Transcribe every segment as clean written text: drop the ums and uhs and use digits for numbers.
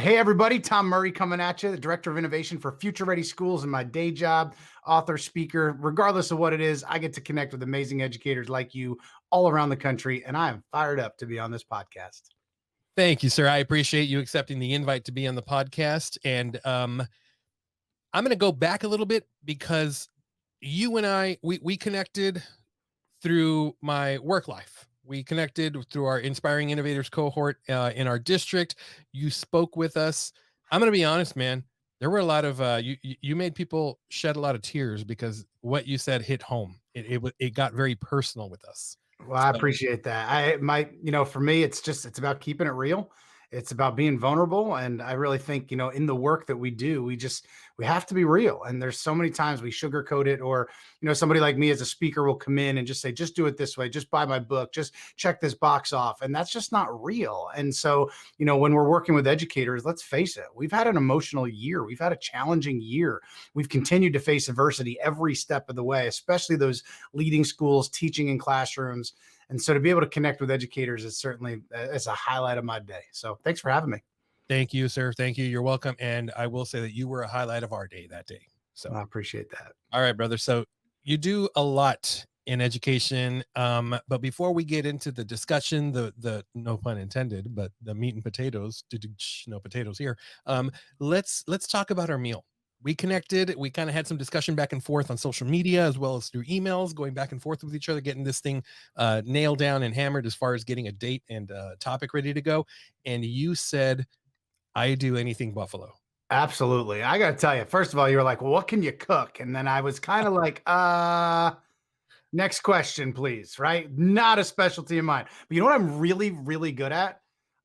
Hey, everybody. Tom Murray coming at you, the Director of Innovation for Future Ready Schools in my day job, author, speaker. Regardless of what it is, I get to connect with amazing educators like you all around the country, and I am fired up to be on this podcast. Thank you, sir. I appreciate you accepting the invite to be on the podcast. And I'm going to go back a little bit because you and I, we connected through my work life. We connected through our Inspiring Innovators cohort in our district. You spoke with us. I'm going to be honest, man. There were a lot of you made people shed a lot of tears because what you said hit home. It got very personal with us. Well, I appreciate that. For me, it's about keeping it real. It's about being vulnerable. And I really think, in the work that we do, we have to be real. And there's so many times we sugarcoat it, or, somebody like me as a speaker will come in and just say, just do it this way, just buy my book, just check this box off. And that's just not real. And so, when we're working with educators, let's face it, we've had an emotional year. We've had a challenging year. We've continued to face adversity every step of the way, especially those leading schools, teaching in classrooms. And so to be able to connect with educators is certainly it's a highlight of my day. So thanks for having me. Thank you, sir. Thank you. You're welcome. And I will say that you were a highlight of our day that day. So I appreciate that. All right, brother. So you do a lot in education. But before we get into the discussion, the no pun intended, but the meat and potatoes, no potatoes here. Let's talk about our meal. We connected. We kind of had some discussion back and forth on social media, as well as through emails, going back and forth with each other, getting this thing nailed down and hammered as far as getting a date and topic ready to go. And you said, I do anything buffalo. Absolutely. I got to tell you, first of all, you were like, well, what can you cook? And then I was kind of like, next question, please. Right. Not a specialty of mine. But you know what I'm really, really good at?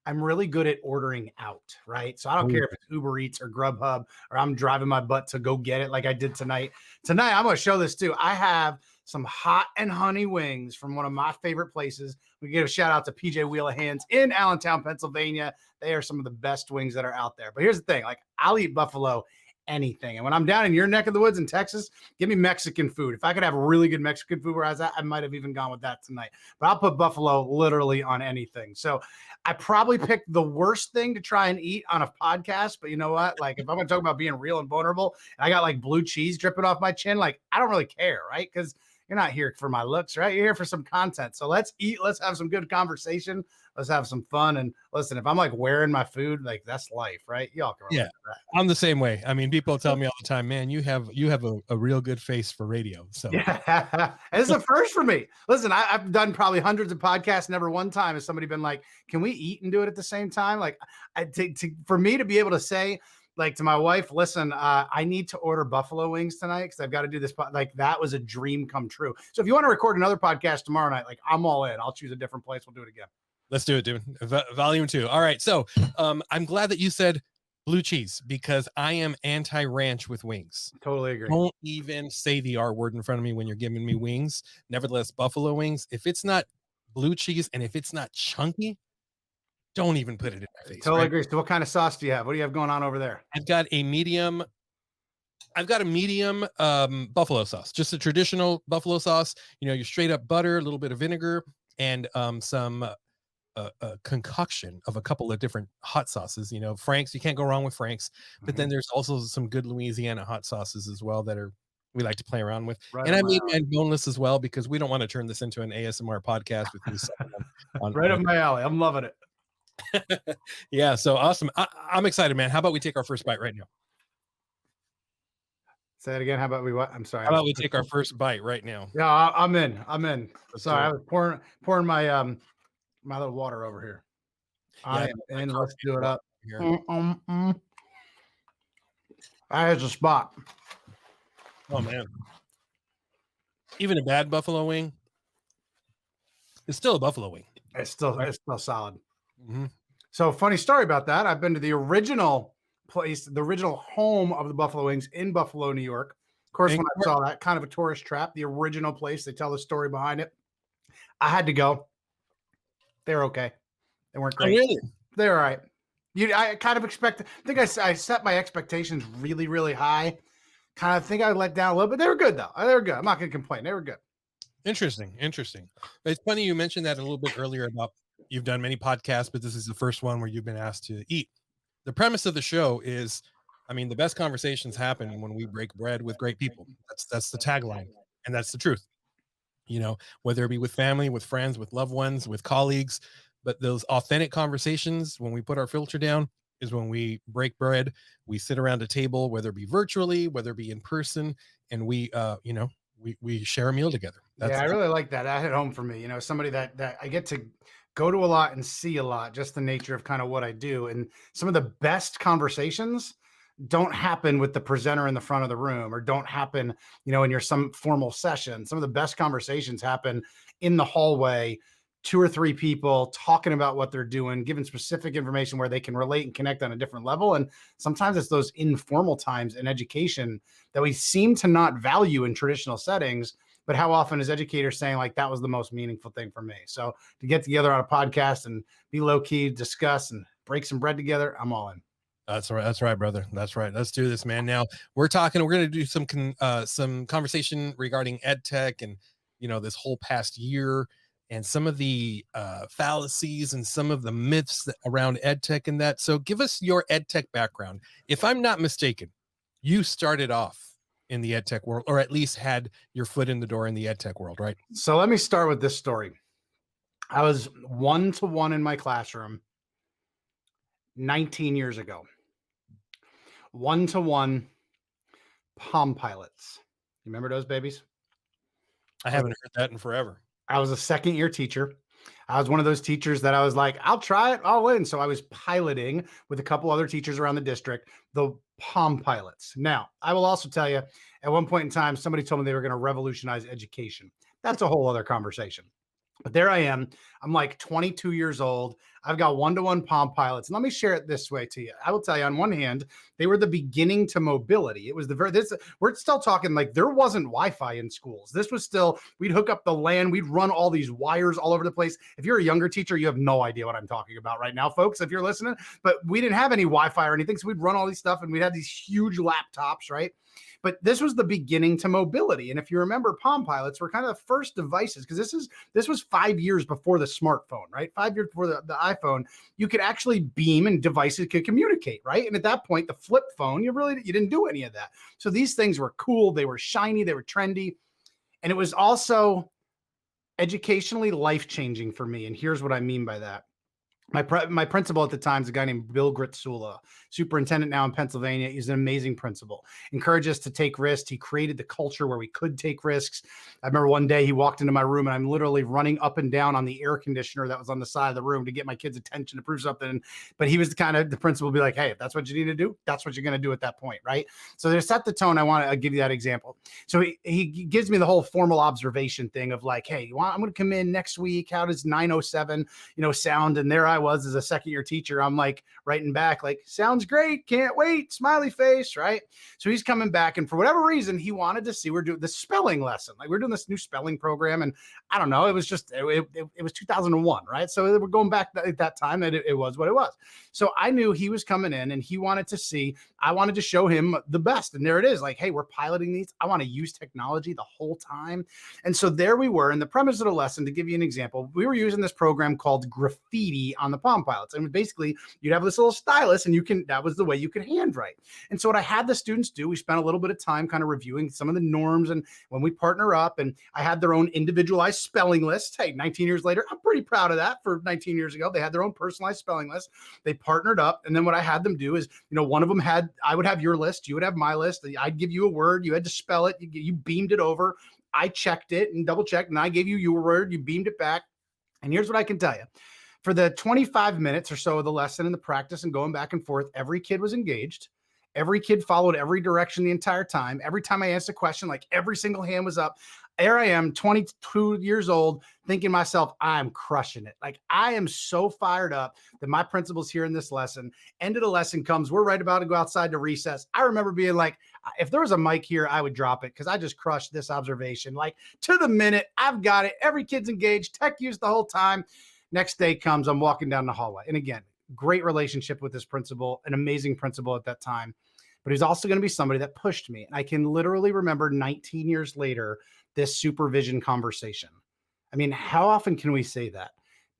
I'm really good at ordering out, right? So I don't care if it's Uber Eats or Grubhub, or I'm driving my butt to go get it like I did tonight. Tonight, I'm going to show this too. I have some hot and honey wings from one of my favorite places. We give a shout out to PJ Wheelahands in Allentown, Pennsylvania. They are some of the best wings that are out there. But here's the thing, I'll eat buffalo anything. And when I'm down in your neck of the woods in Texas, give me Mexican food. If I could have really good Mexican food where I was at, I might have even gone with that tonight. But I'll put buffalo literally on anything. So I probably picked the worst thing to try and eat on a podcast. But you know what? If I'm going to talk about being real and vulnerable, and I got blue cheese dripping off my chin, I don't really care, right? Because you're not here for my looks, right? You're here for some content. So let's eat. Let's have some good conversation. Let's have some fun. And listen, if I'm wearing my food, that's life, right? Y'all can relate to that. I'm the same way. I mean, people tell me all the time, man, you have a real good face for radio. So yeah, it's a first for me. Listen, I've done probably hundreds of podcasts. Never one time has somebody been like, can we eat and do it at the same time? For me to be able to say, to my wife, listen, I need to order buffalo wings tonight because I've got to do this. That was a dream come true. So if you want to record another podcast tomorrow night, I'm all in. I'll choose a different place. We'll do it again. Let's do it, dude. Volume 2. All right. So I'm glad that you said blue cheese because I am anti-ranch with wings. Totally agree. Don't even say the R word in front of me when you're giving me wings. Nevertheless, buffalo wings, if it's not blue cheese and if it's not chunky, don't even put it in my face. Totally agree. So what kind of sauce do you have? What do you have going on over there? I've got a medium buffalo sauce, just a traditional buffalo sauce. Your straight up butter, a little bit of vinegar, and some a concoction of a couple of different hot sauces. Frank's, you can't go wrong with Frank's, but then there's also some good Louisiana hot sauces as well that we like to play around with. Right, and I made mine boneless as well because we don't want to turn this into an ASMR podcast with you. Right up my alley. I'm loving it. Yeah, so awesome. I'm excited, man. How about we take our first bite right now? Say it again. How about we what? I'm sorry. How about we take our first bite right now? Yeah, I'm in. Sorry, I was pouring my my little water over here. And let's do it up. There's a spot. Oh man. Even a bad buffalo wing, it's still a buffalo wing. It's still solid. Mm-hmm. So funny story about that. I've been to the original place, the original home of the buffalo wings in Buffalo, New York. Of course, when I saw that, kind of a tourist trap, the original place, they tell the story behind it. I had to go. They're okay. They weren't great. Oh, really? They're all right. I kind of expected. I think I set my expectations really, really high. Kind of think I let down a little bit. They were good though. They were good. I'm not going to complain. They were good. Interesting. It's funny you mentioned that a little bit earlier about you've done many podcasts, but this is the first one where you've been asked to eat. the premise of the show is, I mean, the best conversations happen when we break bread with great people. That's the tagline, and that's the truth. Whether it be with family, with friends, with loved ones, with colleagues, but those authentic conversations, when we put our filter down, is when we break bread. We sit around a table, whether it be virtually, whether it be in person, and we share a meal together. Yeah, I really like that. That hit home for me. Somebody that I get to go to a lot and see a lot, just the nature of kind of what I do. And some of the best conversations don't happen with the presenter in the front of the room, or don't happen, in your some formal session. Some of the best conversations happen in the hallway, two or three people talking about what they're doing, giving specific information where they can relate and connect on a different level. And sometimes it's those informal times in education that we seem to not value in traditional settings. But how often is educators saying, like, that was the most meaningful thing for me? So to get together on a podcast and be low key, discuss and break some bread together, I'm all in. That's right. That's right, brother. That's right. Let's do this, man. Now we're going to do some conversation regarding EdTech and, this whole past year, and some of the fallacies and some of the myths around EdTech and that. So give us your EdTech background. If I'm not mistaken, you started off in the EdTech world, or at least had your foot in the door in the EdTech world, right? So let me start with this story. I was 1-to-1 in my classroom 19 years ago. 1-to-1 Palm Pilots. You remember those babies? I haven't heard that in forever. I was a second year teacher. I was one of those teachers that I was like, I'll try it, I'll win. So I was piloting with a couple other teachers around the district, the Palm Pilots. Now, I will also tell you, at one point in time, somebody told me they were going to revolutionize education. That's a whole other conversation. But there I am. I'm like 22 years old. I've got 1-to-1 Palm Pilots. And let me share it this way to you. I will tell you, on one hand, they were the beginning to mobility. It was we're still talking like there wasn't Wi-Fi in schools. This was still, we'd hook up the LAN. We'd run all these wires all over the place. If you're a younger teacher, you have no idea what I'm talking about right now, folks, if you're listening. But we didn't have any Wi-Fi or anything. So we'd run all these stuff and we'd have these huge laptops, right? But this was the beginning to mobility. And if you remember, Palm Pilots were kind of the first devices, because this was 5 years before the smartphone, right? 5 years before the iPhone. You could actually beam and devices could communicate, right? And at that point, the flip phone, you didn't do any of that. So these things were cool. They were shiny. They were trendy. And it was also educationally life-changing for me. And here's what I mean by that. My principal at the time is a guy named Bill Gritzula, superintendent now in Pennsylvania. He's an amazing principal. Encouraged us to take risks. He created the culture where we could take risks. I remember one day he walked into my room and I'm literally running up and down on the air conditioner that was on the side of the room to get my kids' attention to prove something. But he was the principal would be like, hey, if that's what you need to do, that's what you're going to do at that point, right? So to set the tone, I want to give you that example. So he gives me the whole formal observation thing of like, hey, I'm going to come in next week. How does 9:07, sound? And there I was as a second year teacher. I'm like writing back like, sounds great, can't wait, smiley face, right? So he's coming back, and for whatever reason he wanted to see we're doing the spelling lesson, like we're doing this new spelling program. And I don't know, it was just it was 2001, right? So we're going back at that time that it was what it was. So I knew he was coming in and he wanted to see, I wanted to show him the best. And there it is, like, hey, we're piloting these. I want to use technology the whole time. And so there we were. And the premise of the lesson, to give you an example, we were using this program called Graffiti on the Palm Pilots. And basically you'd have this little stylus and that was the way you could handwrite. And so what I had the students do, we spent a little bit of time kind of reviewing some of the norms. And when we partner up, and I had their own individualized spelling list. Hey, 19 years later, I'm pretty proud of that. For 19 years ago, they had their own personalized spelling list. They partnered up. And then what I had them do is, one of them I would have your list, you would have my list. I'd give you a word, you had to spell it, you beamed it over. I checked it and double checked, and I gave you your word, you beamed it back. And here's what I can tell you. For the 25 minutes or so of the lesson and the practice and going back and forth, every kid was engaged. Every kid followed every direction the entire time. Every time I asked a question, like every single hand was up. There I am, 22 years old, thinking to myself, I'm crushing it. Like, I am so fired up that my principal's here in this lesson. End of the lesson comes. We're right about to go outside to recess. I remember being like, if there was a mic here, I would drop it because I just crushed this observation. Like, to the minute, I've got it. Every kid's engaged. Tech use the whole time. Next day comes, I'm walking down the hallway. And again, great relationship with this principal, an amazing principal at that time. But he's also going to be somebody that pushed me. And I can literally remember 19 years later, this supervision conversation. I mean, how often can we say that?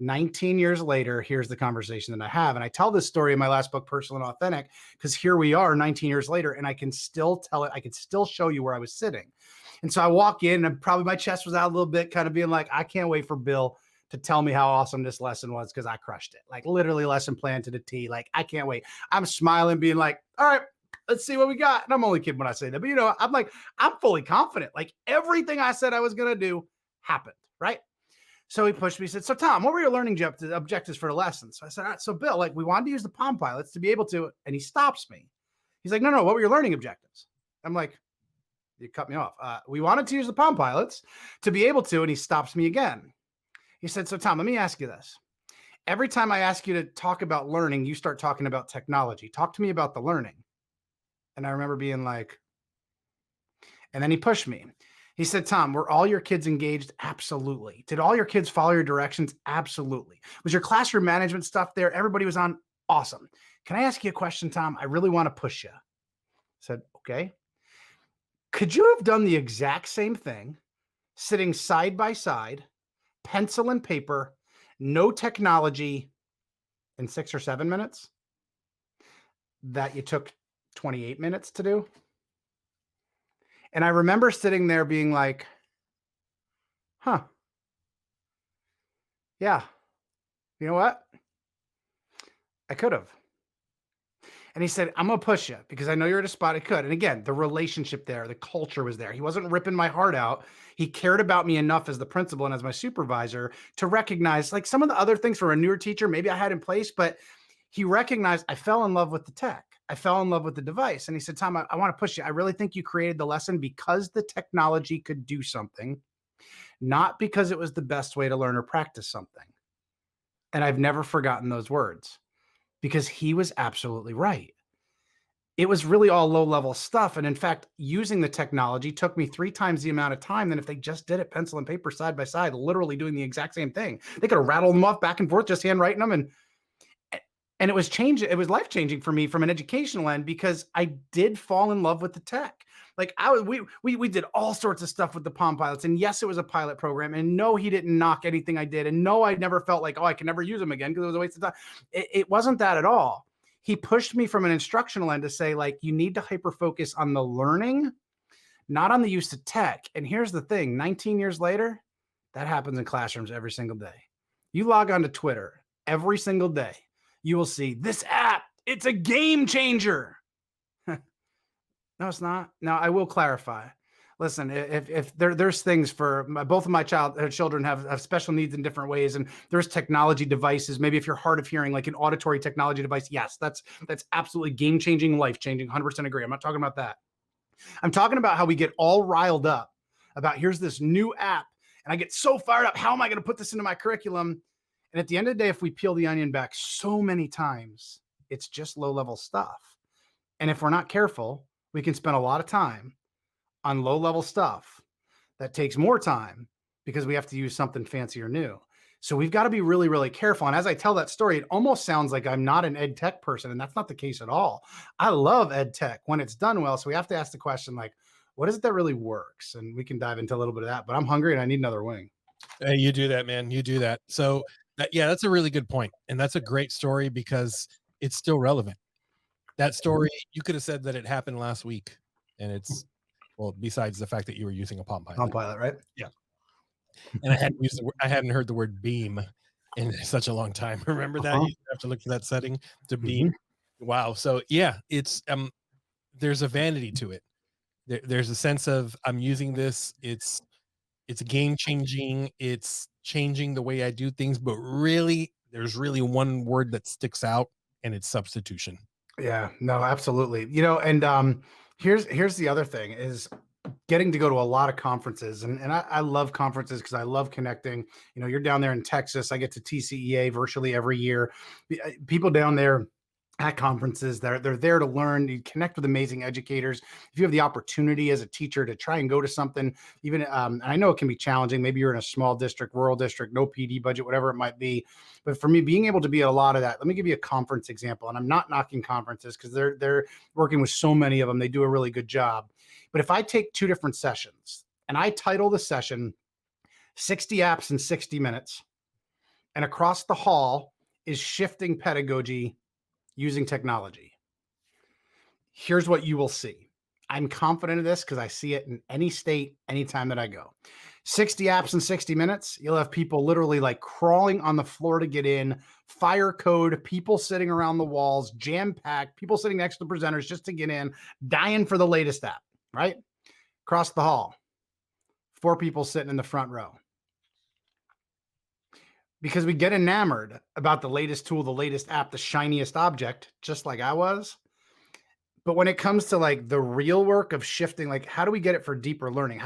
19 years later, here's the conversation that I have. And I tell this story in my last book, Personal and Authentic, because here we are 19 years later, and I can still tell it. I can still show you where I was sitting. And so I walk in, and probably my chest was out a little bit, kind of being like, I can't wait for Bill to tell me how awesome this lesson was, because I crushed it. Like literally lesson plan to the T. Like, I can't wait. I'm smiling, being like, all right, let's see what we got. And I'm only kidding when I say that, but I'm like, I'm fully confident. Like everything I said I was going to do happened, right? So he pushed me, he said, so Tom, what were your learning objectives for the lesson? So I said, all right, so Bill, like we wanted to use the Palm Pilots to be able to, and he stops me. He's like, no, what were your learning objectives? I'm like, you cut me off. We wanted to use the Palm Pilots to be able to, and he stops me again. He said, so Tom, let me ask you this. Every time I ask you to talk about learning, you start talking about technology. Talk to me about the learning. And I remember being like, and then he pushed me. He said, Tom, were all your kids engaged? Absolutely. Did all your kids follow your directions? Absolutely. Was your classroom management stuff there? Everybody was on? Awesome. Can I ask you a question, Tom? I really want to push you. I said, okay. Could you have done the exact same thing, sitting side by side, pencil and paper, no technology, in 6 or 7 minutes that you took 28 minutes to do? And I remember sitting there being like, huh, yeah, you know what? I could have. And he said, I'm going to push you because I know you're at a spot I could. And again, the relationship there, the culture was there. He wasn't ripping my heart out. He cared about me enough as the principal and as my supervisor to recognize like some of the other things for a newer teacher, maybe I had in place, but he recognized I fell in love with the tech. I fell in love with the device. And he said, Tom, I want to push you. I really think you created the lesson because the technology could do something, not because it was the best way to learn or practice something. And I've never forgotten those words because he was absolutely right. It was really all low-level stuff. And in fact, using the technology took me 3 times the amount of time than if they just did it pencil and paper side by side, literally doing the exact same thing. They could have rattled them off back and forth, just handwriting them. And it was changing. It was life-changing for me from an educational end because I did fall in love with the tech. Like we did all sorts of stuff with the Palm Pilots. And yes, it was a pilot program. And no, he didn't knock anything I did. And no, I never felt like, oh, I can never use them again because it was a waste of time. It wasn't that at all. He pushed me from an instructional end to say, like, you need to hyper-focus on the learning, not on the use of tech. And here's the thing, 19 years later, that happens in classrooms every single day. You log on to Twitter every single day. You will see this app. It's a game changer. No, it's not. Now, I will clarify. Listen, if there's things for both of my children have special needs in different ways, and there's technology devices. Maybe if you're hard of hearing, like an auditory technology device, yes, that's absolutely game changing, life changing. 100% agree. I'm not talking about that. I'm talking about how we get all riled up about here's this new app, and I get so fired up. How am I going to put this into my curriculum? And at the end of the day, if we peel the onion back so many times, it's just low level stuff. And if we're not careful, we can spend a lot of time on low level stuff that takes more time because we have to use something fancy or new. So we've got to be really, really careful. And as I tell that story, it almost sounds like I'm not an EdTech person, and that's not the case at all. I love EdTech when it's done well. So we have to ask the question, like, what is it that really works? And we can dive into a little bit of that, but I'm hungry and I need another wing. Hey, you do that, man. You do that. So yeah, that's a really good point. And that's a great story because it's still relevant. That story, you could have said that it happened last week, and it's, well, besides the fact that you were using a Palm Pilot. Palm Pilot, right? Yeah. And I hadn't heard the word beam in such a long time. Remember that? You have to look for that setting to beam. Wow. So yeah, it's there's a vanity to it. There's a sense of I'm using this. It's game changing. It's changing the way I do things. But really, there's really one word that sticks out, and it's substitution. Yeah, no, absolutely. And here's the other thing is getting to go to a lot of conferences. And I love conferences because I love connecting. You're down there in Texas. I get to TCEA virtually every year. People down there at conferences, they're there to learn. You connect with amazing educators. If you have the opportunity as a teacher to try and go to something, even and I know it can be challenging. Maybe you're in a small district, rural district, no PD budget, whatever it might be. But for me, being able to be at a lot of that, let me give you a conference example. And I'm not knocking conferences because they're working with so many of them. They do a really good job. But if I take 2 different sessions and I title the session 60 apps in 60 minutes, and across the hall is shifting pedagogy using technology. Here's what you will see. I'm confident of this because I see it in any state, anytime that I go. 60 apps in 60 minutes. You'll have people literally like crawling on the floor to get in, fire code, people sitting around the walls, jam packed, people sitting next to the presenters just to get in, dying for the latest app, right? Across the hall, 4 people sitting in the front row. Because we get enamored about the latest tool, the latest app, the shiniest object, just like I was. But when it comes to like the real work of shifting, like how do we get it for deeper learning?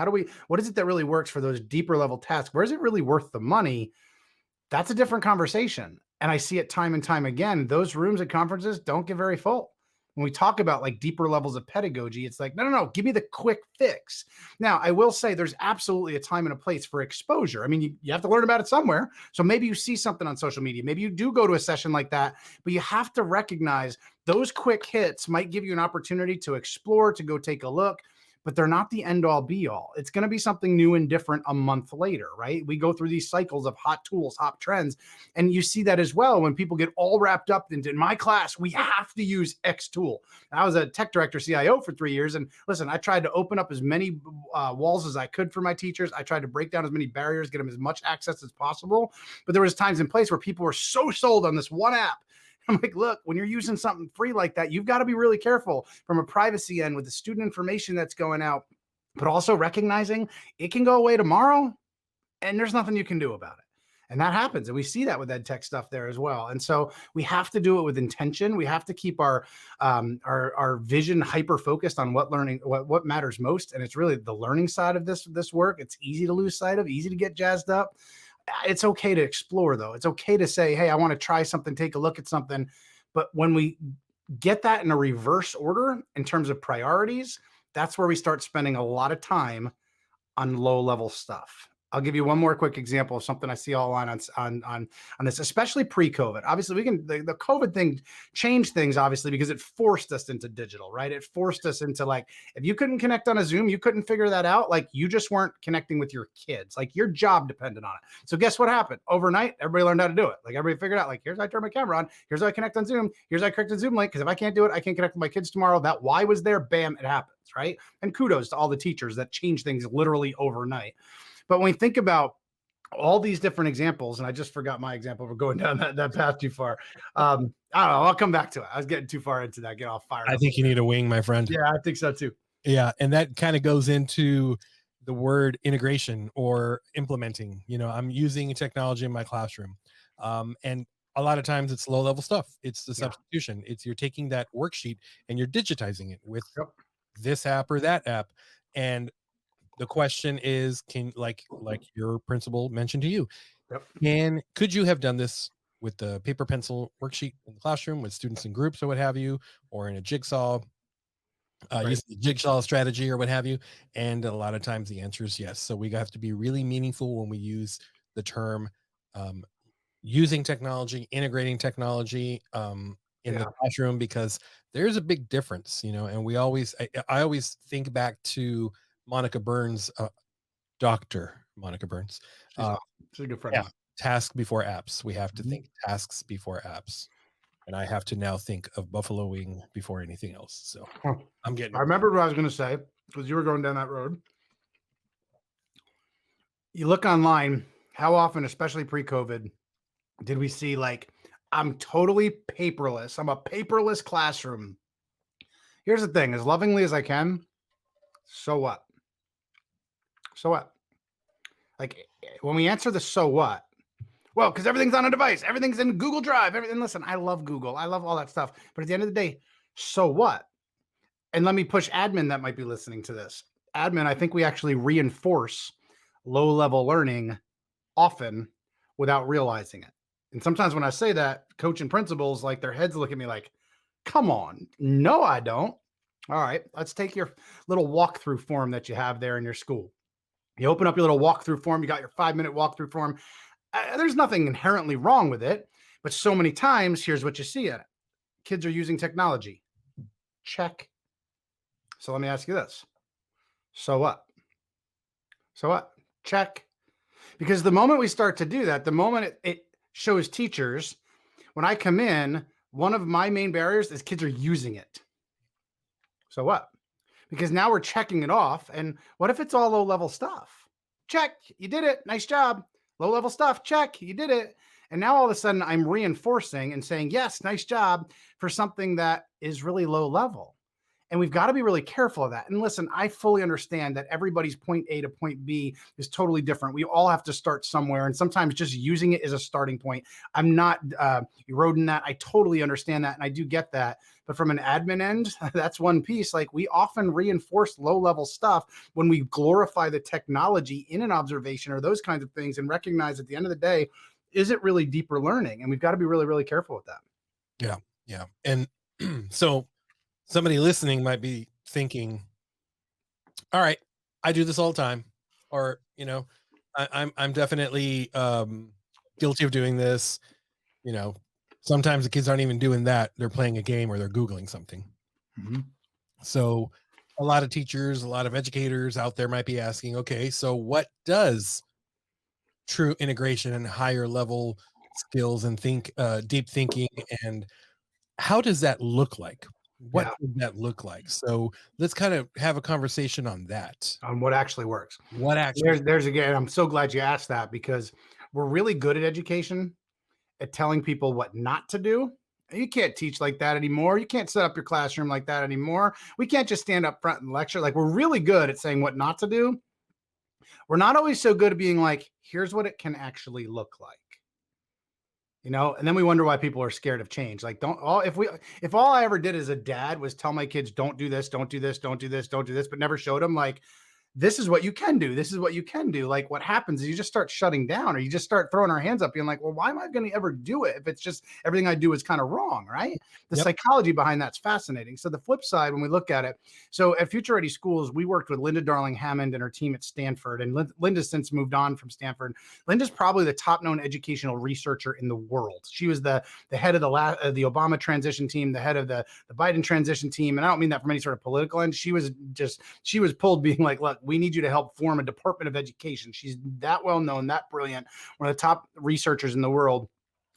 What is it that really works for those deeper level tasks? Where is it really worth the money? That's a different conversation. And I see it time and time again. Those rooms at conferences don't get very full. When we talk about like deeper levels of pedagogy, it's like, no, give me the quick fix. Now, I will say there's absolutely a time and a place for exposure. I mean, you have to learn about it somewhere. So maybe you see something on social media. Maybe you do go to a session like that, but you have to recognize those quick hits might give you an opportunity to explore, to go take a look, but they're not the end all be all. It's going to be something new and different a month later, right? We go through these cycles of hot tools, hot trends. And you see that as well when people get all wrapped up into, in my class, we have to use X tool. I was a tech director, CIO for 3 years. And listen, I tried to open up as many walls as I could for my teachers. I tried to break down as many barriers, get them as much access as possible. But there was times and place where people were so sold on this one app. I'm like, look, when you're using something free like that, you've got to be really careful from a privacy end with the student information that's going out, but also recognizing it can go away tomorrow and there's nothing you can do about it. And that happens. And we see that with EdTech stuff there as well. And so we have to do it with intention. We have to keep our vision hyper focused on what matters most. And it's really the learning side of this work. It's easy to lose sight of, easy to get jazzed up. It's okay to explore, though. It's okay to say, hey, I want to try something, take a look at something. But when we get that in a reverse order in terms of priorities, that's where we start spending a lot of time on low level stuff. I'll give you one more quick example of something I see all on this, especially pre-COVID. Obviously, the COVID thing changed things, obviously, because it forced us into digital, right? It forced us into like, if you couldn't connect on a Zoom, you couldn't figure that out. Like you just weren't connecting with your kids. Like your job depended on it. So guess what happened? Overnight, everybody learned how to do it. Like everybody figured out, like, here's how I turn my camera on. Here's how I connect on Zoom. Here's how I connect on Zoom link. Because if I can't do it, I can't connect with my kids tomorrow. That why was there, bam, it happens, right? And kudos to all the teachers that change things literally overnight. But when we think about all these different examples, and I just forgot my example. We're going down that path too far. I don't know. I'll come back to it. I was getting too far into that. Get all fired up. I think you need a wing, my friend. Yeah, I think so too. Yeah. And that kind of goes into the word integration or implementing. You know, I'm using technology in my classroom. And a lot of times it's low level stuff. It's the substitution. It's you're taking that worksheet and you're digitizing it with this app or that app. And the question is, can like your principal mentioned to you, could you have done this with the paper pencil worksheet in the classroom with students in groups or what have you, or in a jigsaw, using the jigsaw strategy or what have you? And a lot of times the answer is yes. So we have to be really meaningful when we use the term using technology, integrating technology in the classroom, because there's a big difference, you know. And we always, I always think back to Monica Burns, Dr. Monica Burns. She's a good friend. Yeah, task before apps. We have to think tasks before apps. And I have to now think of Buffalo Wing before anything else. So I'm getting. I remember what I was going to say because you were going down that road. You look online, how often, especially pre-COVID, did we see like, I'm totally paperless. I'm a paperless classroom. Here's the thing, as lovingly as I can, so what? So what? Like when we answer the so what, well, because everything's on a device, everything's in Google Drive, everything. Listen, I love Google. I love all that stuff. But at the end of the day, so what? And let me push admin that might be listening to this. Admin, I think we actually reinforce low-level learning often without realizing it. And sometimes when I say that, coach and principals, like their heads look at me like, come on. No, I don't. All right, let's take your little walkthrough form that you have there in your school. You open up your little walkthrough form. You got your 5-minute walkthrough form. There's nothing inherently wrong with it, but so many times, here's what you see in it. Kids are using technology. Check. So let me ask you this. So what? So what? Check. Because the moment we start to do that, the moment it shows teachers when I come in, one of my main barriers is kids are using it. So what? Because now we're checking it off. And what if it's all low level stuff? Check, you did it. Nice job. Low level stuff. Check, you did it. And now all of a sudden I'm reinforcing and saying, yes, nice job for something that is really low level. And we've got to be really careful of that. And listen, I fully understand that everybody's point A to point B is totally different. We all have to start somewhere. And sometimes just using it is a starting point. I'm not eroding that. I totally understand that. And I do get that. But from an admin end, that's one piece. Like, we often reinforce low level stuff when we glorify the technology in an observation or those kinds of things, and recognize at the end of the day, is it really deeper learning? And we've got to be really, really careful with that. Yeah. Yeah. And so somebody listening might be thinking, all right, I do this all the time, or, you know, I'm definitely guilty of doing this. You know, sometimes the kids aren't even doing that. They're playing a game or they're Googling something. Mm-hmm. So a lot of teachers, a lot of educators out there might be asking, okay, so what does true integration and higher level skills and deep thinking, and how does that look like? What does that look like? So let's kind of have a conversation on that. On what actually works. What actually? There's again, I'm so glad you asked that, because we're really good at education at telling people what not to do. You can't teach like that anymore. You can't set up your classroom like that anymore. We can't just stand up front and lecture. Like, we're really good at saying what not to do. We're not always so good at being like, here's what it can actually look like. You know, and then we wonder why people are scared of change. Like, if all I ever did as a dad was tell my kids, don't do this, don't do this, don't do this, don't do this, but never showed them, like, this is what you can do. This is what you can do. Like, what happens is you just start shutting down, or you just start throwing our hands up being like, well, why am I going to ever do it if it's just everything I do is kind of wrong, right? The psychology behind that's fascinating. So the flip side, when we look at it, so at Future Ready Schools, we worked with Linda Darling Hammond and her team at Stanford, and Linda's since moved on from Stanford. Linda's probably the top known educational researcher in the world. She was the head of the Obama transition team, the head of the Biden transition team. And I don't mean that from any sort of political end. She was pulled being like, look, we need you to help form a Department of Education. She's that well known, that brilliant, one of the top researchers in the world.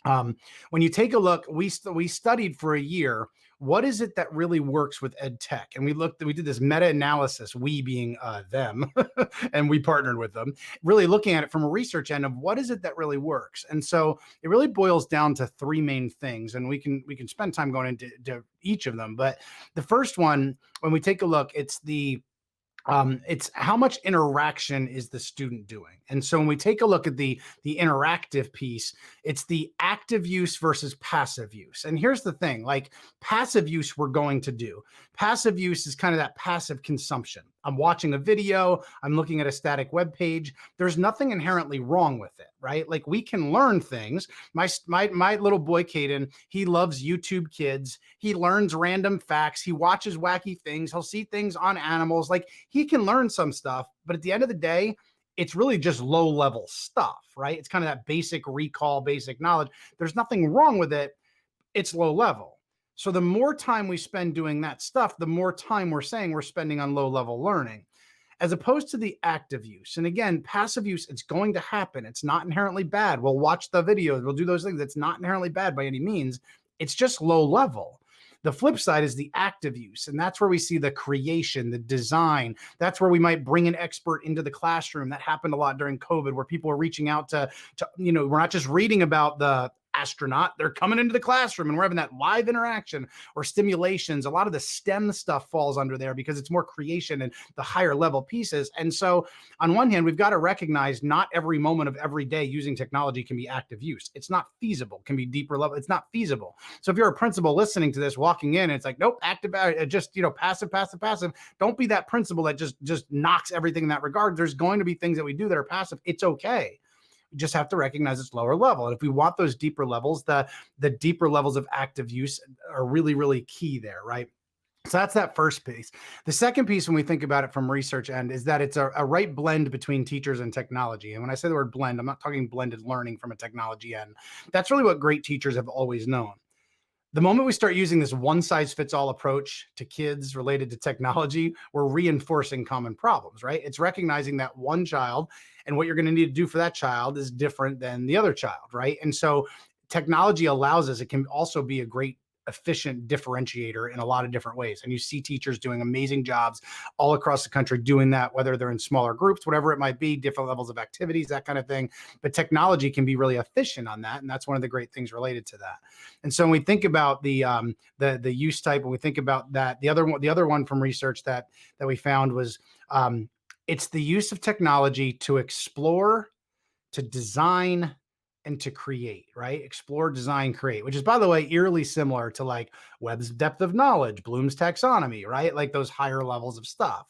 When you take a look, we studied for a year, what is it that really works with EdTech? And we did this meta-analysis, we being them, and we partnered with them, really looking at it from a research end of what is it that really works. And so it really boils down to three main things, and we can spend time going into each of them. But the first one, when we take a look, it's how much interaction is the student doing. And so when we take a look at the interactive piece, it's the active use versus passive use. And here's the thing, like, passive use we're going to do. Passive use is kind of that passive consumption. I'm watching a video, I'm looking at a static web page. There's nothing inherently wrong with it, right? Like, we can learn things. My little boy, Caden, he loves YouTube Kids. He learns random facts. He watches wacky things. He'll see things on animals. Like, he can learn some stuff, but at the end of the day, it's really just low level stuff, right? It's kind of that basic recall, basic knowledge. There's nothing wrong with it. It's low level. So the more time we spend doing that stuff, the more time we're saying we're spending on low level learning, as opposed to the active use. And again, passive use, it's going to happen. It's not inherently bad. We'll watch the videos. We'll do those things. It's not inherently bad by any means. It's just low level. The flip side is the active use. And that's where we see the creation, the design. That's where we might bring an expert into the classroom. That happened a lot during COVID, where people were reaching out to we're not just reading about the astronaut, they're coming into the classroom and we're having that live interaction or stimulations. A lot of the STEM stuff falls under there because it's more creation and the higher level pieces. And so on one hand, we've got to recognize not every moment of every day using technology can be active use. It's not feasible. Can be deeper level. It's not feasible. So if you're a principal listening to this, walking in, and it's like, nope, active, just, passive, passive, passive. Don't be that principal that just knocks everything in that regard. There's going to be things that we do that are passive. It's okay. We just have to recognize it's lower level. And if we want those deeper levels, the deeper levels of active use are really, really key there, right? So that's that first piece. The second piece, when we think about it from research end, is that it's a right blend between teachers and technology. And when I say the word blend, I'm not talking blended learning from a technology end. That's really what great teachers have always known. The moment we start using this one size fits all approach to kids related to technology, we're reinforcing common problems, right? It's recognizing that one child and what you're going to need to do for that child is different than the other child, right? And so technology allows us, it can also be a great efficient differentiator in a lot of different ways. And you see teachers doing amazing jobs all across the country doing that, whether they're in smaller groups, whatever it might be, different levels of activities, that kind of thing. But technology can be really efficient on that. And that's one of the great things related to that. And so when we think about the use type, when we think about that, the other one from research that we found was it's the use of technology to explore, to design, and to create, right? Explore, design, create, which is, by the way, eerily similar to like Webb's depth of knowledge, Bloom's taxonomy, right? Like those higher levels of stuff.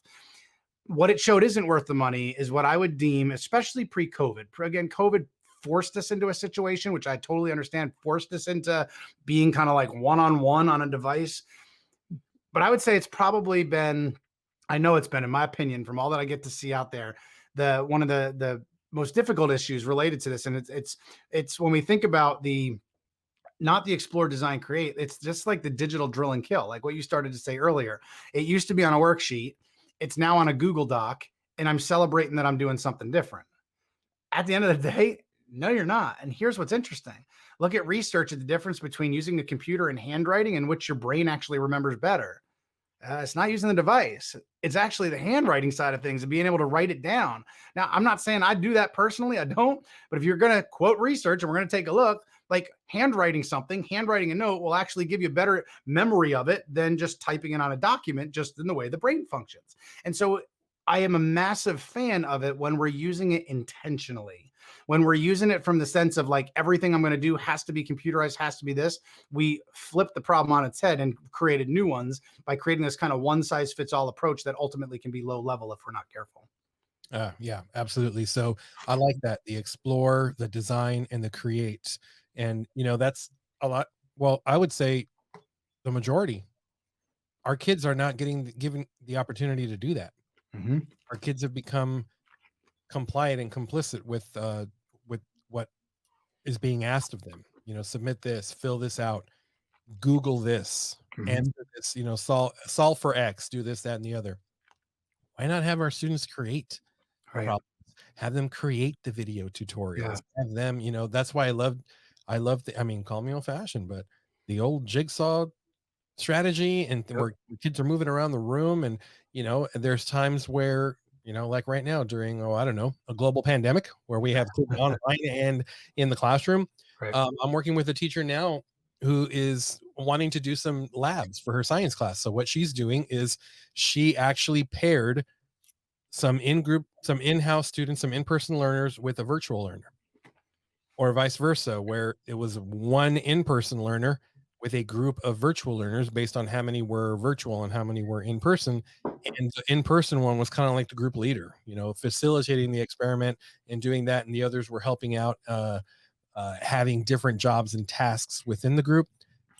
What it showed isn't worth the money is what I would deem, especially pre-COVID. Again, COVID forced us into a situation, which I totally understand, forced us into being kind of like one-on-one on a device. But I would say it's probably been, I know it's been, in my opinion, from all that I get to see out there, one of the most difficult issues related to this. And it's when we think about the not the explore, design, create, it's just like the digital drill and kill, like what you started to say earlier. It used to be on a worksheet, it's now on a Google Doc, and I'm celebrating that I'm doing something different. At the end of the day, no, you're not. And here's what's interesting. Look at research at the difference between using a computer and handwriting and which your brain actually remembers better. It's not using the device. It's actually the handwriting side of things and being able to write it down. Now, I'm not saying I do that personally. I don't. But if you're going to quote research and we're going to take a look, like handwriting something, handwriting a note will actually give you better memory of it than just typing it on a document, just in the way the brain functions. And so I am a massive fan of it when we're using it intentionally. When we're using it from the sense of like everything I'm going to do has to be computerized, has to be this, we flip the problem on its head and created new ones by creating this kind of one size fits all approach that ultimately can be low level if we're not careful. Yeah, absolutely. So I like that, the explore, the design, and the create. And that's a lot. Well, I would say the majority, our kids are not given the opportunity to do that. Mm-hmm. Our kids have become compliant and complicit with what is being asked of them. Submit this, fill this out, Google this, Mm-hmm. answer this, solve for X, do this, that, and the other. Why not have our students create Right. problems? Have them create the video tutorials. Yeah. Have them, that's why I love I mean, call me old fashioned, but the old jigsaw strategy and Yep. where kids are moving around the room. And there's times where like right now during I don't know, a global pandemic where we have kids online and in the classroom. Right. I'm working with a teacher now who is wanting to do some labs for her science class. So what she's doing is she actually paired some in-house students, some in-person learners with a virtual learner, or vice versa, where it was one in-person learner with a group of virtual learners based on how many were virtual and how many were in person. And the in-person one was kind of like the group leader, facilitating the experiment and doing that. And the others were helping out, having different jobs and tasks within the group.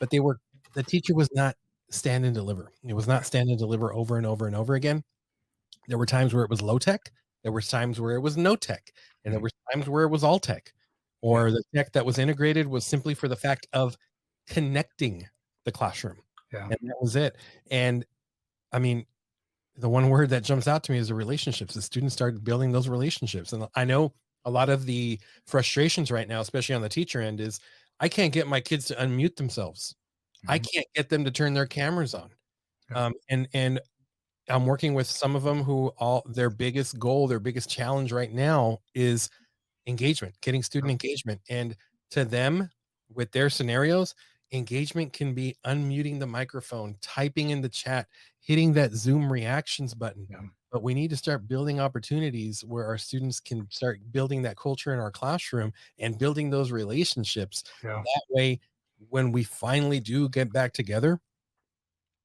But the teacher was not stand and deliver. It was not stand and deliver over and over and over again. There were times where it was low tech. There were times where it was no tech. And there were times where it was all tech. Or the tech that was integrated was simply for the fact of connecting the classroom. Yeah. And that was it. And I mean, the one word that jumps out to me is the relationships. The students started building those relationships. And I know a lot of the frustrations right now, especially on the teacher end, is I can't get my kids to unmute themselves. I can't get them to turn their cameras on. Yeah. And I'm working with some of them who their biggest goal, their biggest challenge right now is engagement, getting student engagement. And to them, with their scenarios, engagement can be unmuting the microphone, typing in the chat, hitting that Zoom reactions button. Yeah. But we need to start building opportunities where our students can start building that culture in our classroom and building those relationships. Yeah. That way, when we finally do get back together,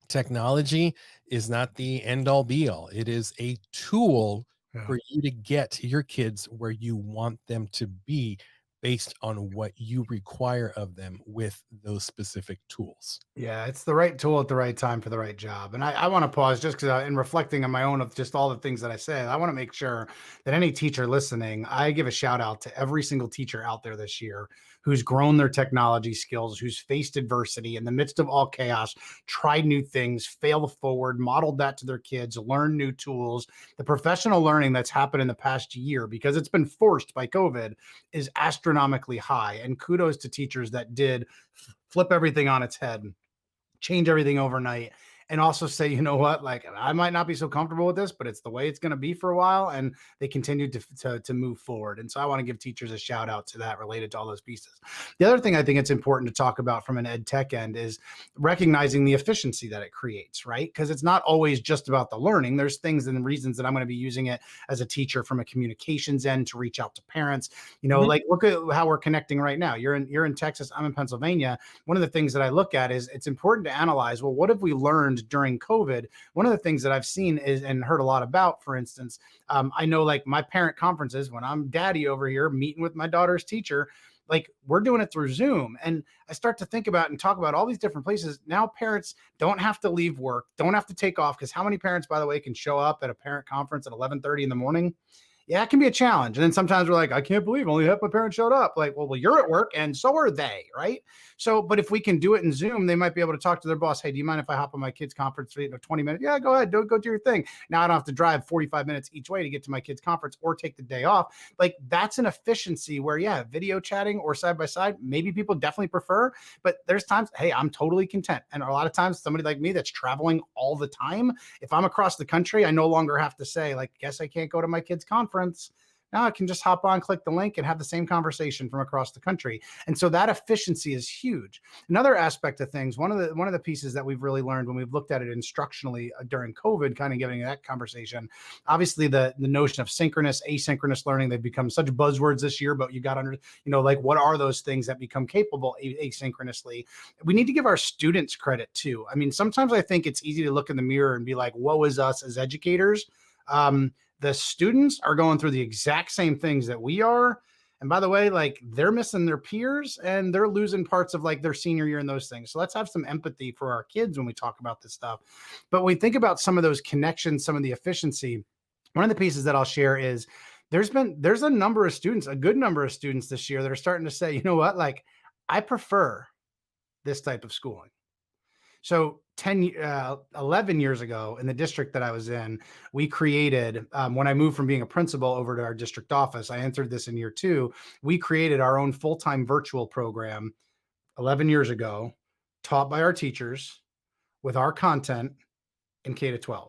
technology is not the end all be all. It is a tool Yeah. for you to get your kids where you want them to be based on what you require of them with those specific tools. Yeah, it's the right tool at the right time for the right job. And I want to pause just because in reflecting on my own of just all the things that I said, I want to make sure that any teacher listening, I give a shout out to every single teacher out there this year who's grown their technology skills, who's faced adversity in the midst of all chaos, tried new things, failed forward, modeled that to their kids, learned new tools. The professional learning that's happened in the past year, because it's been forced by COVID, is astronomically high. And kudos to teachers that did flip everything on its head, change everything overnight, and also say, you know what, like I might not be so comfortable with this, but it's the way it's going to be for a while. And they continued to move forward. And so I want to give teachers a shout out to that related to all those pieces. The other thing I think it's important to talk about from an ed tech end is recognizing the efficiency that it creates, right? Because it's not always just about the learning. There's things and reasons that I'm going to be using it as a teacher from a communications end to reach out to parents. You know, like look at how we're connecting right now. You're in Texas, I'm in Pennsylvania. One of the things that I look at is it's important to analyze, well, what have we learned during COVID? One of the things that I've seen is and heard a lot about, for instance, I know like my parent conferences, when I'm daddy over here meeting with my daughter's teacher, like we're doing it through Zoom. And I start to think about and talk about all these different places. Now parents don't have to leave work, don't have to take off, because how many parents, by the way, can show up at a parent conference at 11:30 in the morning? Yeah, it can be a challenge. And then sometimes we're like, I can't believe only half my parents showed up. Like, well, you're at work and so are they, right? So, but if we can do it in Zoom, they might be able to talk to their boss. Hey, do you mind if I hop on my kid's conference for 20 minutes? Yeah, go ahead. Go do your thing. Now I don't have to drive 45 minutes each way to get to my kid's conference or take the day off. Like that's an efficiency where, yeah, video chatting or side by side, maybe people definitely prefer, but there's times, hey, I'm totally content. And a lot of times somebody like me that's traveling all the time, if I'm across the country, I no longer have to say like, guess I can't go to my kid's conference. Now I can just hop on, click the link, and have the same conversation from across the country. And so that efficiency is huge. Another aspect of things, one of the pieces that we've really learned when we've looked at it instructionally during COVID, kind of giving that conversation, obviously the notion of synchronous, asynchronous learning, they've become such buzzwords this year, but you got under, like what are those things that become capable asynchronously? We need to give our students credit too. I mean, sometimes I think it's easy to look in the mirror and be like, woe is us as educators. The students are going through the exact same things that we are. And by the way, like they're missing their peers and they're losing parts of like their senior year and those things. So let's have some empathy for our kids when we talk about this stuff. But when we think about some of those connections, some of the efficiency, one of the pieces that I'll share is there's a number of students, a good number of students this year that are starting to say, you know what, like I prefer this type of schooling. So 11 years ago in the district that I was in, we created, when I moved from being a principal over to our district office, I entered this in year 2, we created our own full-time virtual program 11 years ago, taught by our teachers with our content in K-12.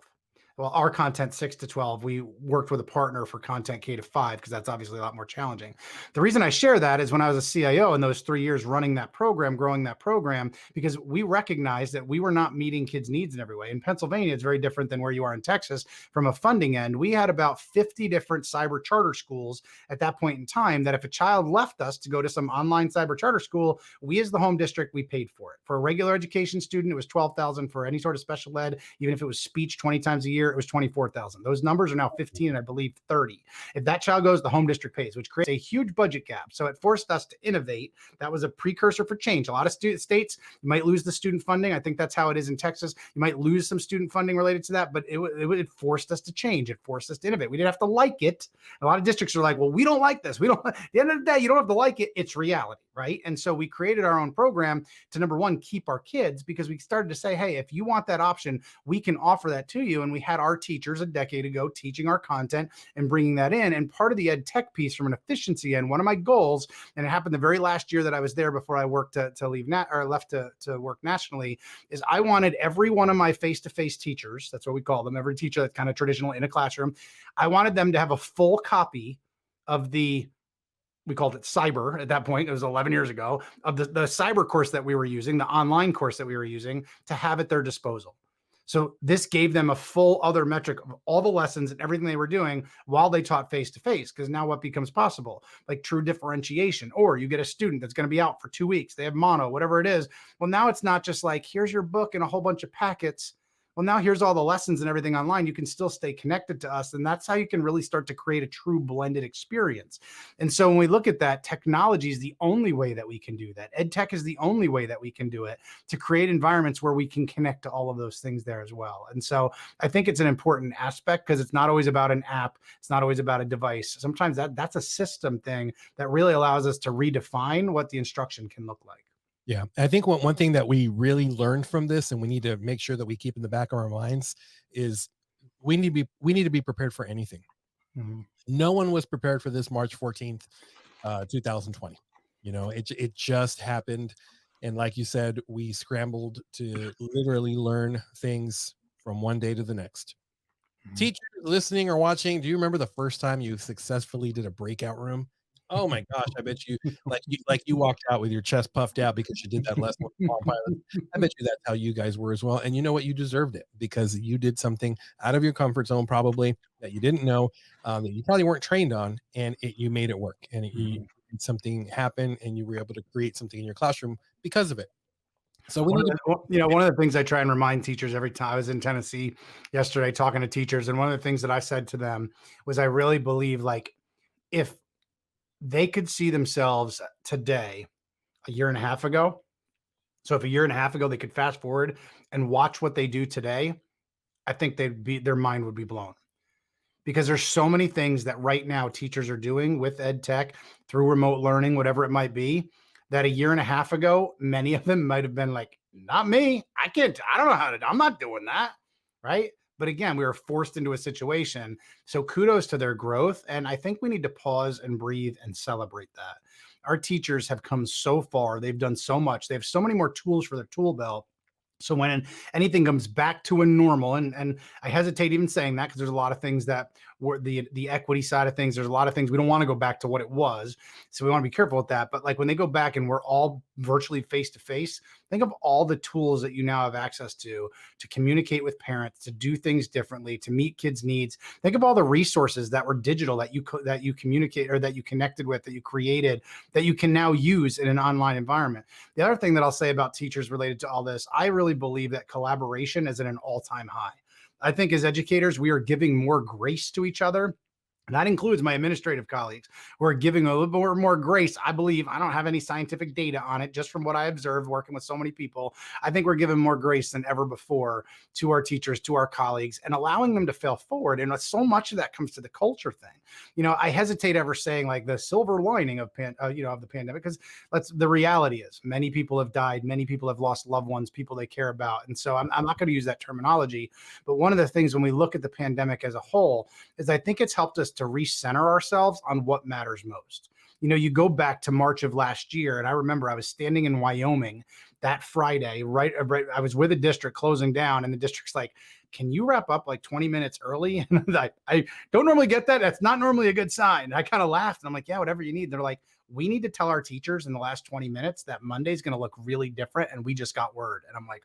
Well, our content 6 to 12, we worked with a partner for content K-5 because that's obviously a lot more challenging. The reason I share that is when I was a CIO in those 3 years running that program, growing that program, because we recognized that we were not meeting kids' needs in every way. In Pennsylvania, it's very different than where you are in Texas. From a funding end, we had about 50 different cyber charter schools at that point in time that if a child left us to go to some online cyber charter school, we as the home district, we paid for it. For a regular education student, it was $12,000. For any sort of special ed, even if it was speech 20 times a year, it was $24,000. Those numbers are now 15 and I believe 30. If that child goes, the home district pays, which creates a huge budget gap. So it forced us to innovate. That was a precursor for change. A lot of states, you might lose the student funding. I think that's how it is in Texas. You might lose some student funding related to that, but it forced us to change. It forced us to innovate. We didn't have to like it. A lot of districts are like, well, we don't like this. We don't, at the end of the day, you don't have to like it. It's reality, right? And so we created our own program to, number one, keep our kids, because we started to say, hey, if you want that option, we can offer that to you. And we had our teachers a decade ago teaching our content and bringing that in. And part of the ed tech piece from an efficiency end, one of my goals, and it happened the very last year that I was there before I worked to leave left to work nationally, is I wanted every one of my face-to-face teachers, that's what we call them, every teacher that's kind of traditional in a classroom, I wanted them to have a full copy of we called it cyber at that point, it was 11 years ago, of the cyber course that we were using, the online course that we were using, to have at their disposal. So this gave them a full other metric of all the lessons and everything they were doing while they taught face-to-face. Because now what becomes possible? Like true differentiation. Or you get a student that's going to be out for 2 weeks. They have mono, whatever it is. Well, now it's not just like, here's your book and a whole bunch of packets. well, now here's all the lessons and everything online. You can still stay connected to us. And that's how you can really start to create a true blended experience. And so when we look at that, technology is the only way that we can do that. EdTech is the only way that we can do it, to create environments where we can connect to all of those things there as well. And so I think it's an important aspect, because it's not always about an app. It's not always about a device. Sometimes that's a system thing that really allows us to redefine what the instruction can look like. Yeah. I think one thing that we really learned from this, and we need to make sure that we keep in the back of our minds, is we need to be prepared for anything. Mm-hmm. No one was prepared for this March 14th, 2020. It just happened. And like you said, we scrambled to literally learn things from one day to the next. Mm-hmm. Teachers listening or watching, do you remember the first time you successfully did a breakout room? Oh my gosh, I bet you walked out with your chest puffed out because you did that lesson with Palm Pilot. I bet you that's how you guys were as well. And you know what? You deserved it, because you did something out of your comfort zone, probably, that you didn't know, that you probably weren't trained on, and you made it work, and you made something happen, and you were able to create something in your classroom because of it. So we need to, one of the things I try and remind teachers every time. I was in Tennessee yesterday talking to teachers, and one of the things that I said to them was, I really believe, like, if they could see themselves today, a year and a half ago. So if a year and a half ago they could fast forward and watch what they do today, I think their mind would be blown. Because there's so many things that right now teachers are doing with EdTech, through remote learning, whatever it might be, that a year and a half ago, many of them might have been like, not me. I don't know how to, I'm not doing that. Right. But again, we were forced into a situation. So kudos to their growth. And I think we need to pause and breathe and celebrate that. Our teachers have come so far. They've done so much. They have so many more tools for their tool belt. So when anything comes back to a normal, and I hesitate even saying that, because there's a lot of things that were the equity side of things. There's a lot of things we don't want to go back to what it was. So we want to be careful with that. But like when they go back and we're all virtually face to face, think of all the tools that you now have access to communicate with parents, to do things differently, to meet kids' needs. Think of all the resources that were digital that you communicate, or that you connected with, that you created, that you can now use in an online environment. The other thing that I'll say about teachers related to all this, I really believe that collaboration is at an all-time high. I think as educators, we are giving more grace to each other. And that includes my administrative colleagues. We're giving a little bit more grace. I believe, I don't have any scientific data on it, just from what I observed working with so many people. I think we're giving more grace than ever before to our teachers, to our colleagues, and allowing them to fail forward. And so much of that comes to the culture thing. I hesitate ever saying like the silver lining of the pandemic, because the reality is many people have died, many people have lost loved ones, people they care about. And so I'm not going to use that terminology. But one of the things when we look at the pandemic as a whole is I think it's helped us to recenter ourselves on what matters most. You go back to March of last year, and I remember I was standing in Wyoming that Friday, right. I was with a district closing down, and the district's like, can you wrap up like 20 minutes early? And I don't normally get that. That's not normally a good sign. I kind of laughed, and I'm like, yeah, whatever you need. They're like, we need to tell our teachers in the last 20 minutes that Monday's going to look really different. And we just got word. And I'm like,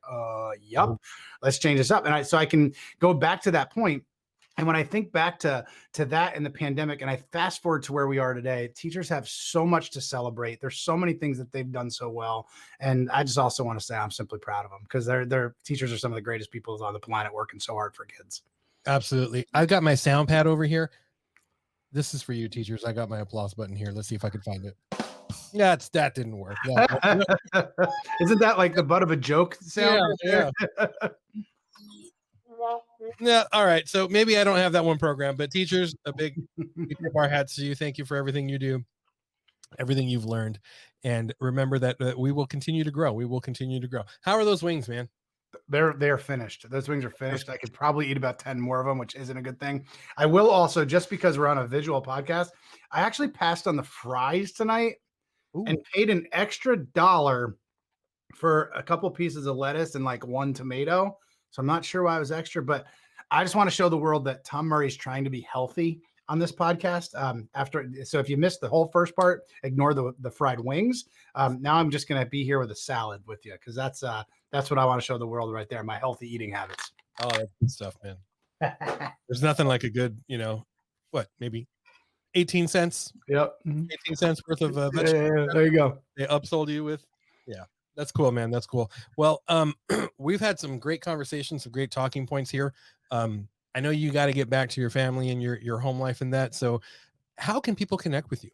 yep, let's change this up. And so I can go back to that point. And when I think back to that in the pandemic, and I fast forward to where we are today, teachers have so much to celebrate. There's so many things that they've done so well. And I just also want to say I'm simply proud of them, because their teachers are some of the greatest people on the planet, working so hard for kids. Absolutely. I've got my sound pad over here. This is for you, teachers. I got my applause button here. Let's see if I can find it. Yeah, that didn't work. Yeah. Isn't that like the butt of a joke sound? Yeah. Yeah. All right. So maybe I don't have that one program, but teachers, a big tip of our hats to you. Thank you for everything you do, everything you've learned. And remember that we will continue to grow. We will continue to grow. How are those wings, man? They're finished. Those wings are finished. I could probably eat about 10 more of them, which isn't a good thing. I will also, just because we're on a visual podcast, I actually passed on the fries tonight. Ooh. And paid an extra $1 for a couple pieces of lettuce and like one tomato. So I'm not sure why it was extra, but I just want to show the world that Tom Murray's trying to be healthy on this podcast. So if you missed the whole first part, ignore the fried wings. Now I'm just going to be here with a salad with you, because that's what I want to show the world right there. My healthy eating habits. Oh, that's good stuff, man. There's nothing like a good, maybe 18 cents. Yep. 18 cents worth of vegetables. Yeah, there you go. They upsold you with. Yeah. That's cool, man. That's cool. Well, we've had some great conversations, some great talking points here. I know you got to get back to your family and your home life and that. So how can people connect with you?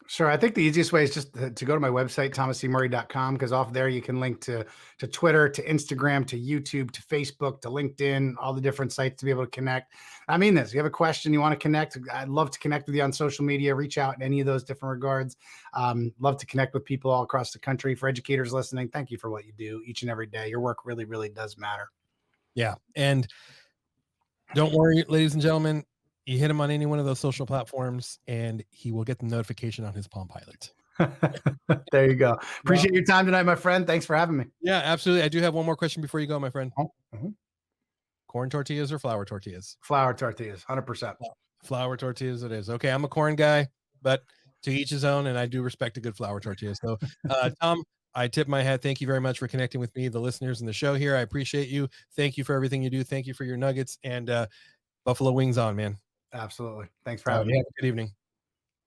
Sure. I think the easiest way is just to go to my website, thomascmurray.com, because off there you can link to Twitter, to Instagram, to YouTube, to Facebook, to LinkedIn, all the different sites to be able to connect. I mean this. If you have a question, you want to connect, I'd love to connect with you on social media, reach out in any of those different regards. Love to connect with people all across the country. For educators listening, thank you for what you do each and every day. Your work really, really does matter. Yeah. And don't worry, ladies and gentlemen, you hit him on any one of those social platforms and he will get the notification on his Palm Pilot. There you go. Well, Appreciate your time tonight, my friend. Thanks for having me. yeah, absolutely. I do have one more question before you go, my friend. Oh, mhm. Corn tortillas or flour tortillas? Flour tortillas, 100%. Flour tortillas it is. Okay, I'm a corn guy, but to each his own, and I do respect a good flour tortilla. So, Tom, I tip my hat. Thank you very much for connecting with me, the listeners, and the show here. I appreciate you. Thank you for everything you do. Thank you for your nuggets and Buffalo wings on, man. Absolutely. Thanks for All right, having you me. have a good evening.